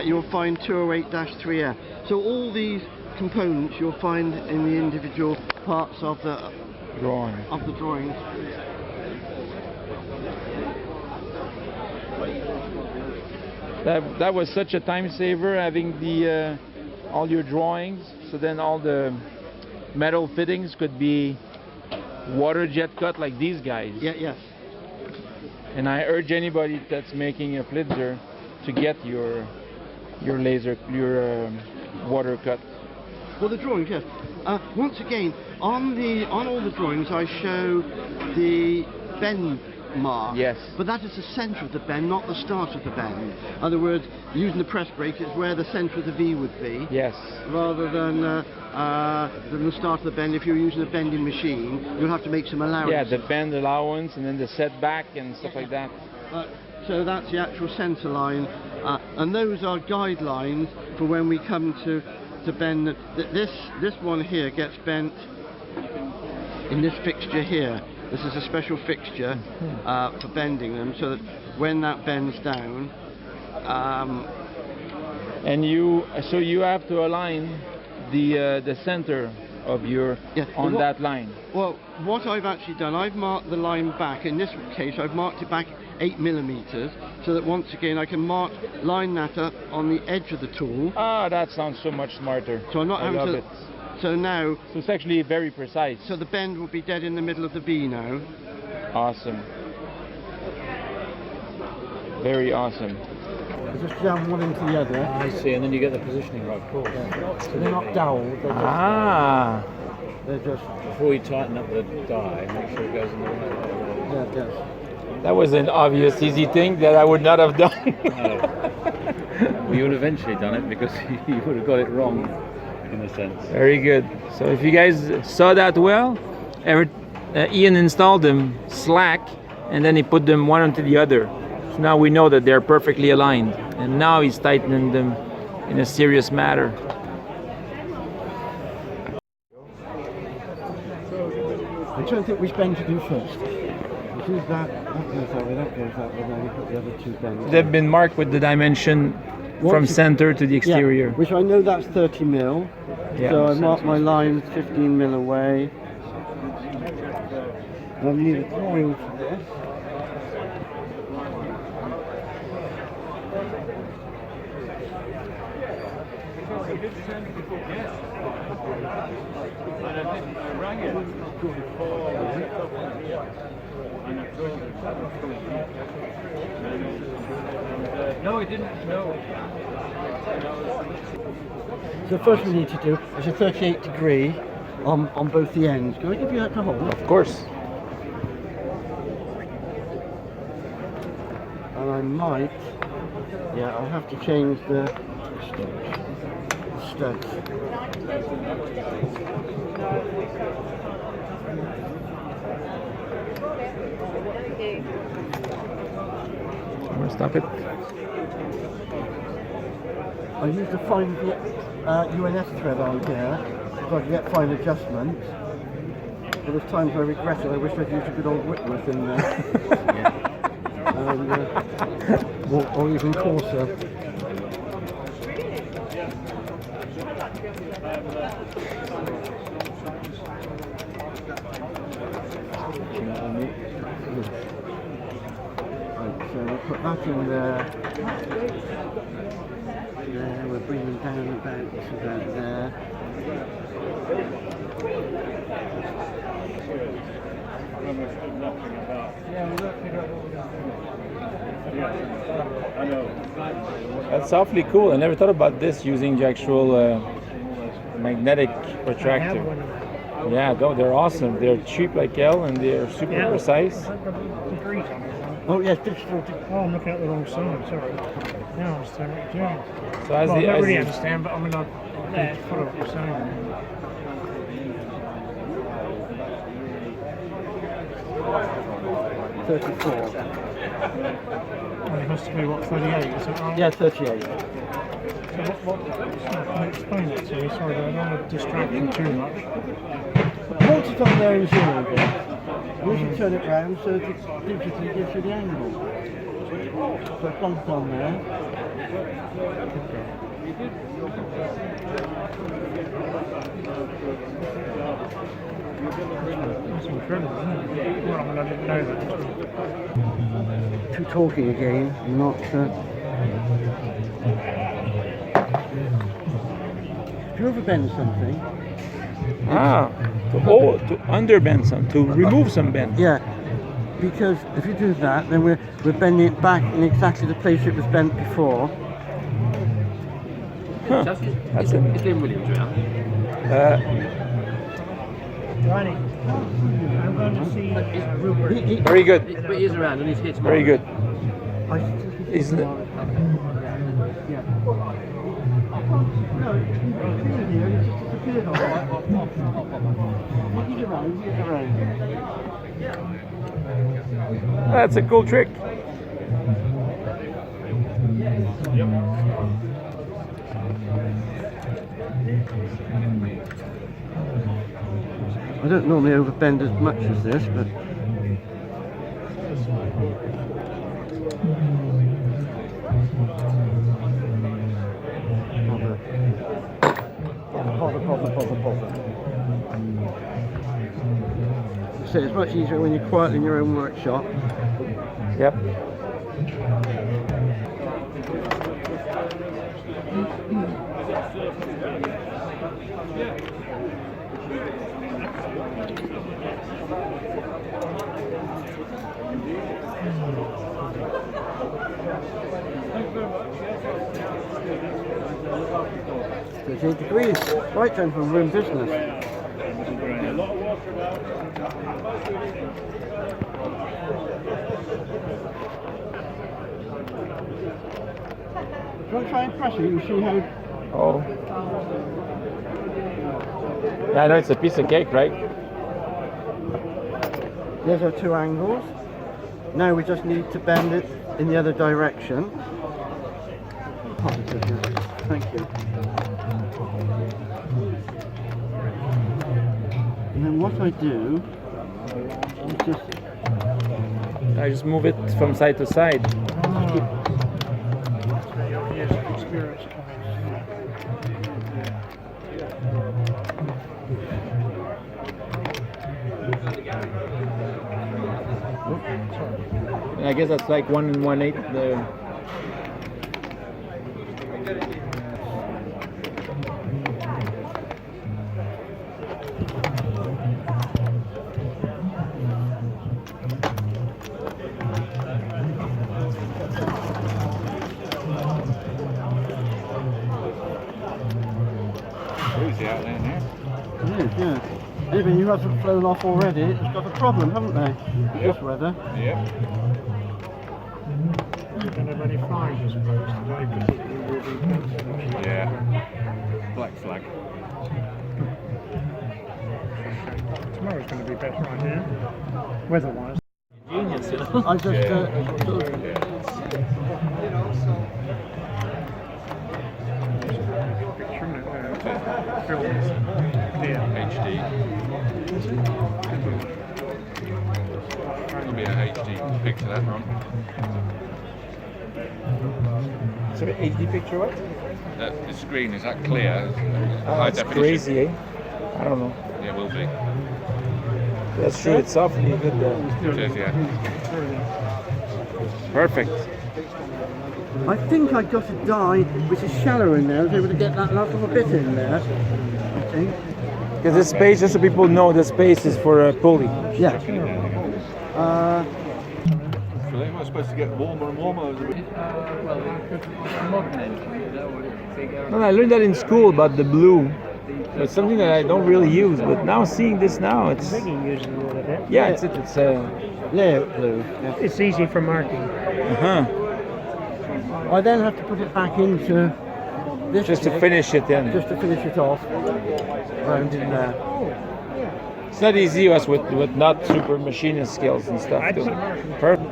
you'll find 208-3F. So all these components you'll find in the individual parts of the drawings. That was such a time saver having the all your drawings. So then all the metal fittings could be water jet cut like these guys. Yes. And I urge anybody that's making a Flitzer to get your water cut. Well, the drawings, yes. Once again, on all the drawings, I show the bend mark. Yes. But that is the centre of the bend, not the start of the bend. In other words, using the press brake, it's where the centre of the V would be. Yes. Rather than the start of the bend. If you're using a bending machine, you'll have to make some allowance. Yeah, the bend allowance and then the setback and stuff like that. So that's the actual centre line, and those are guidelines for when we come to bend. This one here gets bent in this fixture here. This is a special fixture for bending them, so that when that bends down, so you have to align the center of your that line. Well, what I've actually done, I've marked the line back. In this case, I've marked it back 8 millimeters, so that once again I can line that up on the edge of the tool. Ah, that sounds so much smarter. So I'm not having to. So now. So it's actually very precise. So the bend will be dead in the middle of the V now. Awesome. Very awesome. You just jam one into the other. I see, and then you get the positioning right, of course. Yeah. So they're not doweled. They're just. Before you tighten up the die, make sure it goes in the right way. Yeah, it does. That was an obvious, easy thing that I would not have done. Well, you would have eventually done it because you would have got it wrong, in a sense. Very good. So if you guys saw that well, Ian installed them slack, and then he put them one onto the other. So now we know that they're perfectly aligned, and now he's tightening them in a serious matter. I'm trying to think which bend to do first. That goes that way, that goes that way, now you put the other two bends. They've been marked with the dimension from center to the exterior. Yeah, which I know that's 30 mil. Yeah. So I marked my lines 15 mil away. I need a drawing for this. No, it didn't. No. So first we need to do is a 38 degree on both the ends. Can I give you that to hold? Of course. And I might, I'll have to change the studs. Stop it. I used a fine UNS thread on here so I can get fine adjustments. But there's times I regret it. I wish I'd used a good old Whitworth in there. Or even coarser. So we'll put that in there. There, we're bringing down about there. That's awfully cool. I never thought about this using the actual magnetic protractor. Yeah, they're awesome. They're cheap like hell and they're super precise. Oh yes, digital. Oh, I'm looking at the wrong side, sorry. Now I understand what you're doing. So as I don't really understand, but I mean, I follow what you're saying. 34. And it has to be, what, 38, is that right? Yeah, 38. So can you explain it to me? Sorry, I don't want to distract you too much. Once it's on there in 0 bit, we can turn it round so that it digitally gives you the angle. So it's bumped on there. That's incredible, isn't it? Well, I mean, I didn't know that. Too talking again, not. If you overbend something. To underbend some, to remove some bend. Yeah, because if you do that, then we're bending it back in exactly the place it was bent before. Huh. That's it. Is Lynn Williams around? Ronnie, I'm going to see Rupert. Very good. But he is around and he's here tomorrow. Very good. Isn't it? That's a cool trick. I don't normally overbend as much as this, but bother. So it's much easier when you're quiet in your own workshop. Yep. It's 8 degrees. Right time for room business. Do you want to try and press it and see how... Oh. Yeah, I know it's a piece of cake, right? There's our two angles. Now we just need to bend it in the other direction. Positive, yeah. Thank you. And then what I do is I just move it from side to side. Years of experience I guess that's like 1 1/8 the. Cruisy out there now. It is, yeah. Anything who hasn't flown off already, it's got a problem, haven't they? This weather. Yep. and have any flies, I suppose, today, particularly with the cancer. Yeah. Black flag. Tomorrow's going to be better, I hear, weather-wise. Genius, you know. I just sort of HD. It'll be a HD picture that one. So an HD picture, what? The screen, is that clear? Oh, High it's definition. crazy, eh? I don't know. Yeah, it will be. That's true, it's awfully good there. It is, yeah. Perfect. I think I got a die which is shallow in there. I was able to get that last little bit in there, I think. Because this space, just so people know, the space is for a pulley. Yeah. So they were supposed to get warmer and warmer. Well, it's a modern engine, you know, bigger. No, I learned that in school about the blue. It's something that I don't really use, but now seeing this now, it's Rigging uses a little bit. yeah, it's Layout blue. Yeah. It's easy for marking. I then have to put it back into this just to jig, finish it then. just to finish it off. Round in there. It's not easy us with not super machinist skills and stuff too. Perfect.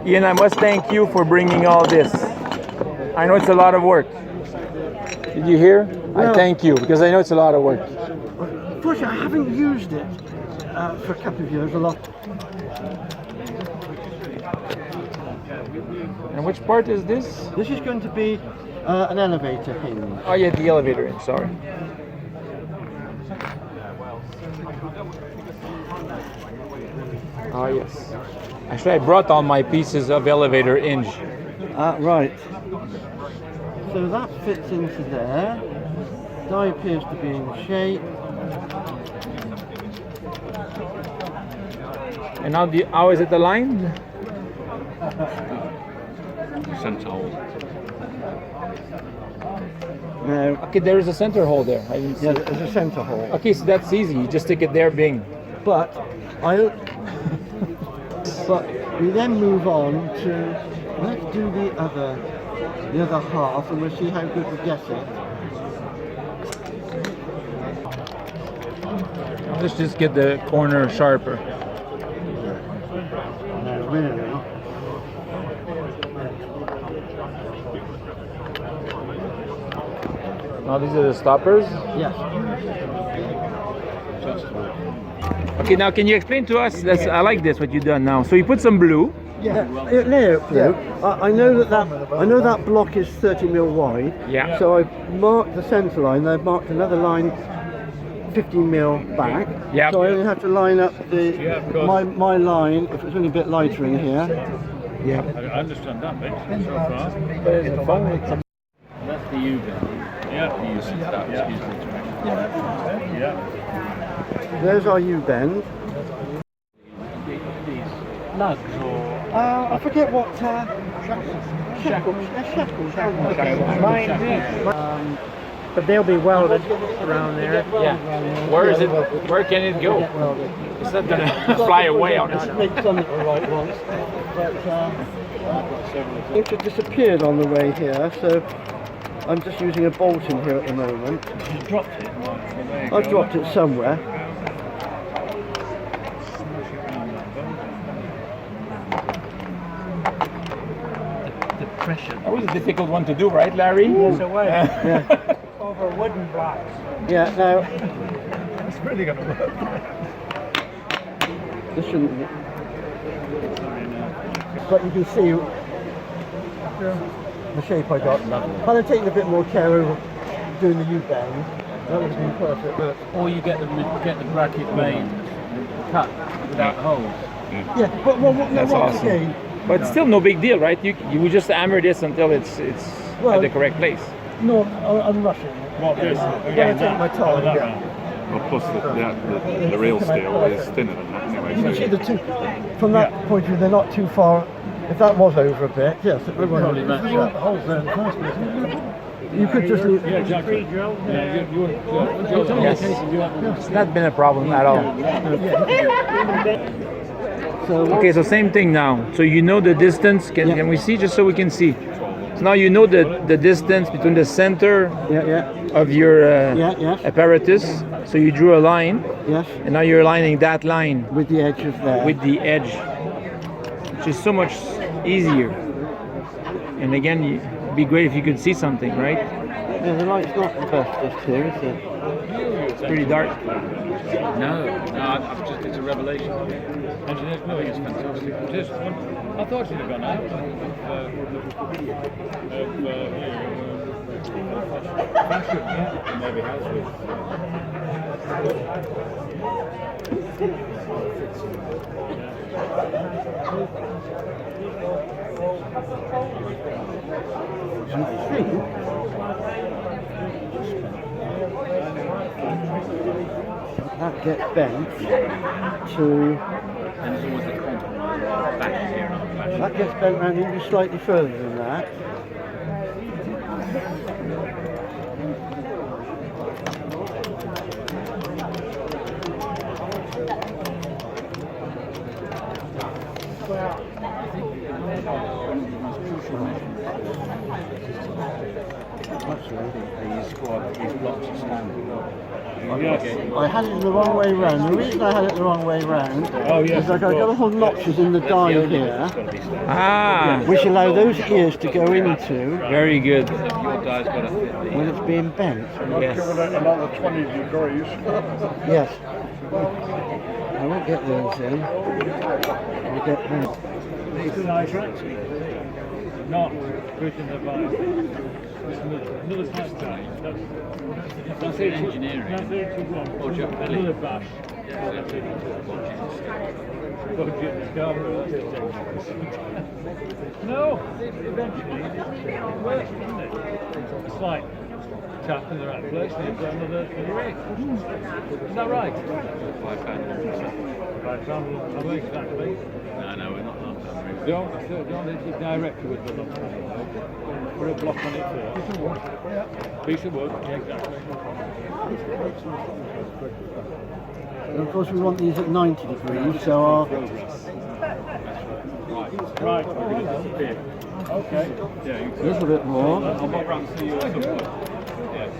Ian, I must thank you for bringing all this. I know it's a lot of work. Did you hear? Well, I thank you because I know it's a lot of work. Unfortunately, I haven't used it for a couple of years a lot. And which part is this? This is going to be an elevator hinge. Oh yeah, the elevator in, sorry. Oh yes. Actually, I brought all my pieces of elevator hinge. Right. So that fits into there. Die appears to be in shape. And now, how is it aligned? Center hole. Now, Okay, there is a center hole there. I didn't see yeah, it. there's a centre hole. Okay, so that's easy. You just stick it there, bing. But but we then move on to, let's do the other half, and we'll see how good we get it. Let's just get the corner sharper. Now, really, Now these are the stoppers. yes. Okay, now can you explain to us? I like this what you've done now. So you put some blue. Yeah, I know that block is 30 mil wide. Yeah. So I've marked the centre line. I've marked another line 15 mil back. Yeah. So I only have to line up the my line if it's only a bit lighter in here. Yeah. I understand that bit so far. That's the U-bend. Yeah. The use of that. Excuse me. Yeah. There's our U-bend. Lugs or I forget what. but they'll be welded around there. Yeah. Where is it? Where can it go? It's not gonna fly away on Just us. make something right once. But it just disappeared on the way here, so I'm just using a bolt in here at the moment. You dropped it. I've dropped it somewhere. The pressure. That was a difficult one to do, right, Larry? Yes, away. Yeah. Over wooden blocks. Yeah. Now It's really going to work. this shouldn't. But you can see the shape I got. Had I taken a bit more care over doing the U-bend, that would have been perfect. But Or you get the bracket made cut without holes. yeah, but That's once awesome. again, But it's still no big deal, right? You would just hammer this until it's Well, at the correct place. no, I'm rushing. What this? When I take my time. Yeah. Well, plus the real steel is thinner than that anyway. You can see the two, from that point of view, they're not too far. If that was over a bit, yes, it would Probably match the holes there in the first place. You could just leave. Yeah, exactly. Yeah, you wouldn't. Yes. It's not been a problem at all. So Okay, so same thing now. So you know the distance. Can we see just so we can see? So now you know the distance between the center of your apparatus. So you drew a line, yes, and now you're aligning that line with the edge of there. with the edge, which is so much easier. And again, it'd be great if you could see something, right? Yeah, the light's not the best just here, is it? It's pretty dark. It's a revelation. Engineers know it's fantastic. Just one, I thought you'd have gone out fashion, maybe has with. That gets bent to. And there's always the compromise back here on the fashion. That gets bent round even slightly further than that. I had it the wrong way round. The reason I had it the wrong way round is like I've got little notches in the die here, Ah, which allow those ears to go into very good. Your die's got to fit when it's being bent. Yes. Another 20 degrees. Yes. I won't get those in. I'll get them. It's a nice rack. not pushing the bike. Another bash. That's it. Engineering. That's it. Another bash. Budget discovery. No, eventually it works, doesn't it? It's like tap in the right place and you've got another rig. Is that right? 5 pound. Right, I'm exactly. No, we're not long term. Don't hit it directly with the lock. Put a block on it first. Piece of wood. Yeah, exactly. And of course we want these at 90 degrees, so our Right. Okay. a Yeah, little bit more. I'll pop round and see you at some point. Yes.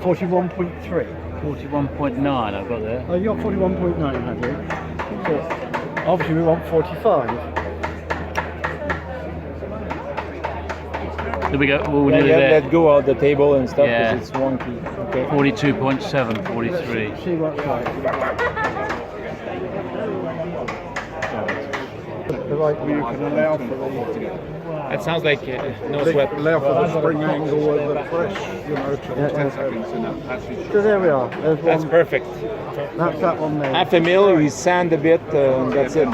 41.3. 41.9 I've got there. Oh, you got 41.9, have you? So obviously we want 45. There we go. We'll do Let there. go of the table and stuff Yeah. because it's wonky. Okay. 42.7, 43. See what's like. You can allow for the That sounds like no sweat. allow for the spring angle of the press, you know, to Yeah, 10 yeah. seconds in that passage. So there we are. There's That's one. perfect. That's that one there. Half a mil, we sand a bit, and that's it.